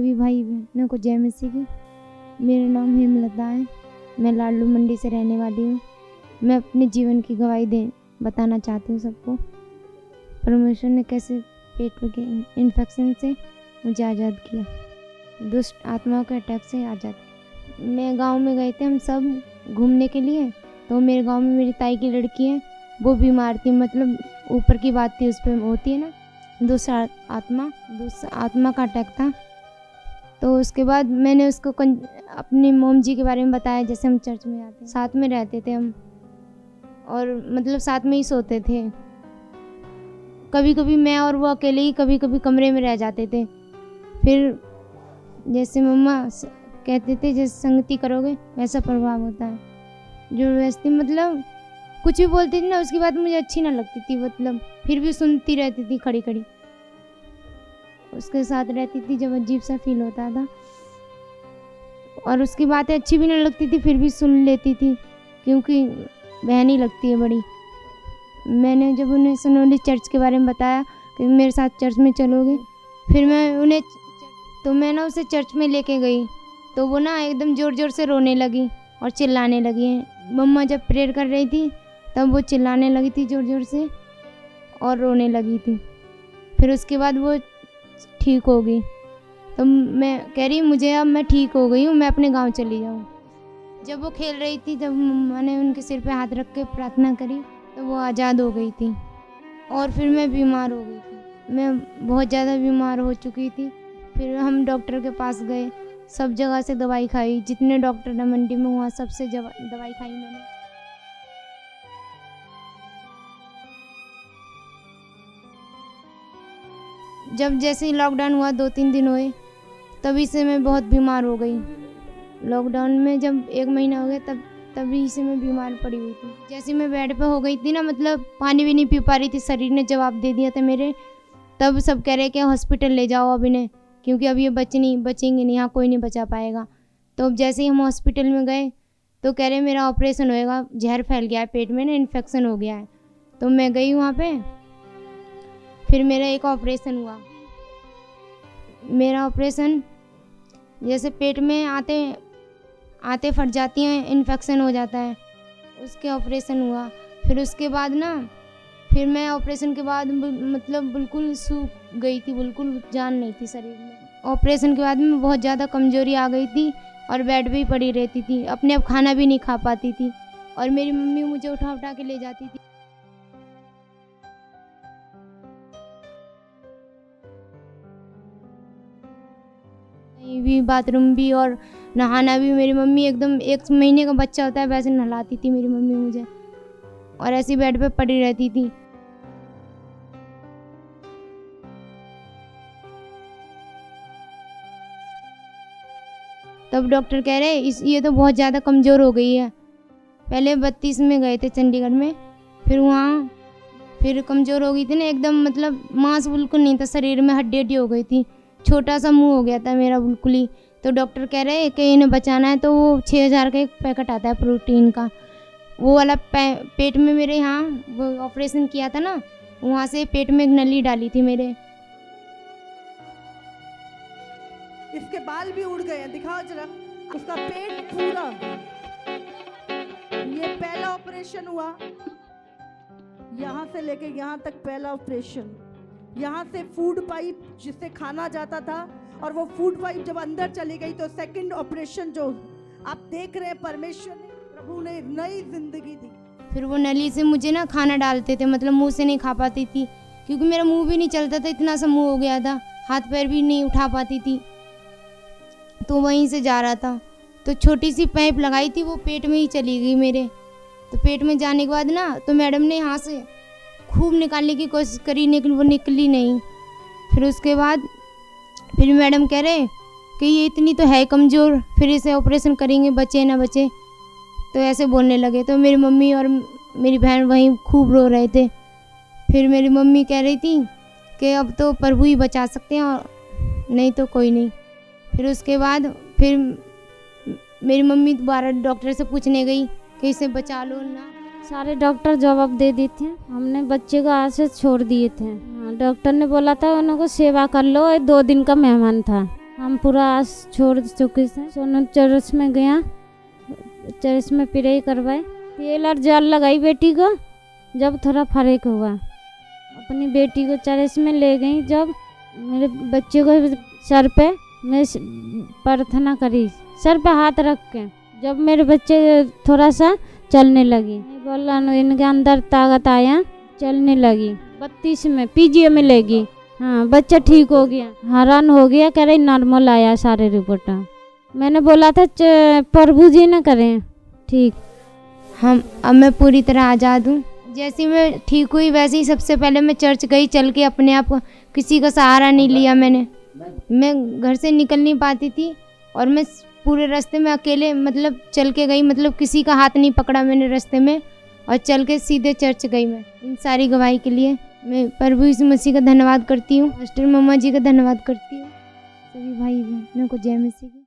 सभी भाई बहनों को जय मसीह की। मेरा नाम हेमलता है। मैं लाडलू मंडी से रहने वाली हूँ। मैं अपने जीवन की गवाही बताना चाहती हूँ सबको। परमेश्वर ने कैसे पेट के इन्फेक्शन से मुझे आज़ाद किया, दुष्ट आत्माओं के अटैक से आज़ाद किया। मैं गांव में गए थे हम सब घूमने के लिए, तो मेरे गांव में मेरी ताई की लड़की है, वो बीमार थी, मतलब ऊपर की बात थी, उस पर होती है ना दुष्ट आत्मा का अटैक था। तो उसके बाद मैंने उसको अपनी मोम जी के बारे में बताया। जैसे हम चर्च में आते, साथ में रहते थे हम, और मतलब साथ में ही सोते थे। कभी कभी मैं और वो अकेले ही कभी कभी कमरे में रह जाते थे। फिर जैसे मम्मा कहते थे जैसे संगति करोगे वैसा प्रभाव होता है। जो वैसे मतलब कुछ भी बोलती थी ना, उसकी बात मुझे अच्छी ना लगती थी, मतलब फिर भी सुनती रहती थी खड़ी खड़ी। उसके साथ रहती थी जब अजीब सा फील होता था, और उसकी बातें अच्छी भी ना लगती थी, फिर भी सुन लेती थी क्योंकि बहन ही लगती है बड़ी। मैंने जब उन्हें सनोली चर्च के बारे में बताया कि मेरे साथ चर्च में चलोगे, फिर मैं ना उसे चर्च में लेके गई, तो वो ना एकदम ज़ोर ज़ोर से रोने लगी और चिल्लाने लगी। मम्मा जब प्रेयर कर रही थी तब वो चिल्लाने लगी थी ज़ोर ज़ोर से और रोने लगी थी। फिर उसके बाद वो ठीक हो गई। तो मैं कह रही मुझे अब मैं ठीक हो गई हूँ, मैं अपने गांव चली जाऊँ। जब वो खेल रही थी तब मैंने उनके सिर पे हाथ रख के प्रार्थना करी, तो वो आज़ाद हो गई थी। और फिर मैं बीमार हो गई थी, मैं बहुत ज़्यादा बीमार हो चुकी थी। फिर हम डॉक्टर के पास गए, सब जगह से दवाई खाई, जितने डॉक्टर ने मंडी में वहाँ सबसे दवाई खाई मैंने। जब जैसे ही लॉकडाउन हुआ 2-3 दिन हुए, तभी से मैं बहुत बीमार हो गई। लॉकडाउन में जब 1 महीना हो गया तभी से मैं बीमार पड़ी हुई थी। जैसे मैं बेड पे हो गई थी ना, मतलब पानी भी नहीं पी पा रही थी, शरीर ने जवाब दे दिया था मेरे। तब सब कह रहे कि हॉस्पिटल ले जाओ अब इन्हें, क्योंकि अब ये बचेंगे नहीं, यहाँ कोई नहीं बचा पाएगा। तो अब जैसे ही हम हॉस्पिटल में गए तो कह रहे मेरा ऑपरेशन होएगा, जहर फैल गया है पेट में ना, इन्फेक्शन हो गया है। तो मैं गई वहाँ पे, फिर मेरा एक ऑपरेशन हुआ। मेरा ऑपरेशन जैसे पेट में आते फट जाती हैं, इन्फेक्शन हो जाता है, उसके ऑपरेशन हुआ। फिर उसके बाद ना, फिर मैं ऑपरेशन के बाद मतलब बिल्कुल सूख गई थी, बिल्कुल जान नहीं थी शरीर में। ऑपरेशन के बाद में बहुत ज़्यादा कमज़ोरी आ गई थी और बेड पे ही पड़ी रहती थी, अपने आप खाना भी नहीं खा पाती थी, और मेरी मम्मी मुझे उठा उठा के ले जाती थी। कहीं भी बाथरूम भी और नहाना भी मेरी मम्मी एकदम 1 महीने का बच्चा होता है वैसे नहलाती थी मेरी मम्मी मुझे, और ऐसी बेड पे पड़ी रहती थी। तब डॉक्टर कह रहे ये तो बहुत ज़्यादा कमज़ोर हो गई है। पहले 32 में गए थे चंडीगढ़ में, फिर वहाँ फिर कमज़ोर हो गई थी ना एकदम, मतलब मांस बिल्कुल नहीं था शरीर में, हड्डी हड्डी हो गई थी, छोटा सा मुंह हो गया था मेरा बिल्कुल ही। तो डॉक्टर कह रहे कि इन्हें बचाना है, तो वो 6000 का एक पैकेट आता है प्रोटीन का, वो वाला पेट में मेरे यहाँ वो ऑपरेशन किया था ना, वहाँ से पेट में एक नली डाली थी मेरे। इसके बाल भी उड़ गए हैं, दिखाओ जरा उसका पेट पूरा। ये पहला ऑपरेशन हुआ, यहाँ से लेके यहाँ तक पहला ऑपरेशन। यहाँ से फूड पाइप जिससे खाना जाता था, और वो फूड पाइप जब अंदर चली गई तो सेकंड ऑपरेशन जो आप देख रहे हैं, परमेश्वर ने, प्रभु ने नई जिंदगी दी। फिर वो नली से मुझे ना खाना डालते थे, मतलब मुंह से नहीं खा पाती थी क्योंकि मेरा मुंह भी नहीं चलता था, इतना सा मुंह हो गया था, हाथ पैर भी नहीं उठा पाती थी, तो वहीं से जा रहा था। तो छोटी सी पाइप लगाई थी, वो पेट में ही चली गई मेरे। तो पेट में जाने के बाद ना, तो मैडम ने यहाँ से खूब निकालने की कोशिश करी, लेकिन वो निकली नहीं। फिर उसके बाद फिर मैडम कह रहे कि ये इतनी तो है कमज़ोर, फिर इसे ऑपरेशन करेंगे, बचे ना बचे, तो ऐसे बोलने लगे। तो मेरी मम्मी और मेरी बहन वहीं खूब रो रहे थे। फिर मेरी मम्मी कह रही थी कि अब तो प्रभु ही बचा सकते हैं, और नहीं तो कोई नहीं। फिर उसके बाद फिर मेरी मम्मी दोबारा डॉक्टर से पूछने गई कि इसे बचा लो ना। सारे डॉक्टर जवाब दे दिए थे, हमने बच्चे को ऐसे छोड़ दिए थे। डॉक्टर ने बोला था उनको सेवा कर लो, 2 दिन का मेहमान था। हम पूरा आस छोड़ चुके थे। सोनू चर्च में गया, चर्च में प्रे करवाए, तेल और जल लगाई बेटी को। जब थोड़ा फर्क हुआ, अपनी बेटी को चर्च में ले गई। जब मेरे बच्चे को सर पे मैं प्रार्थना करी, सर पे हाथ रख के, जब मेरे बच्चे थोड़ा सा चलने लगी, बोला इनके अंदर ताकत आया, चलने लगी। 32 में पीजीआई में लेगी। हाँ, बच्चा ठीक हो गया। हैरान हो गया, कह रही नॉर्मल आया सारे रिपोर्ट। मैंने बोला था प्रभु जी न करें ठीक। अब मैं पूरी तरह आज़ाद हूँ। जैसे मैं ठीक हुई वैसे ही सबसे पहले मैं चर्च गई, चल के अपने आप, किसी का सहारा नहीं लिया मैंने। मैं घर से निकल नहीं पाती थी और मैं पूरे रास्ते में अकेले मतलब चल के गई, मतलब किसी का हाथ नहीं पकड़ा मैंने रास्ते में, और चल के सीधे चर्च गई। मैं इन सारी गवाही के लिए मैं प्रभु यीशु मसीह का धन्यवाद करती हूँ, मास्टर मम्मा जी का धन्यवाद करती हूँ, सभी भाई बहनों को जय मसीह की।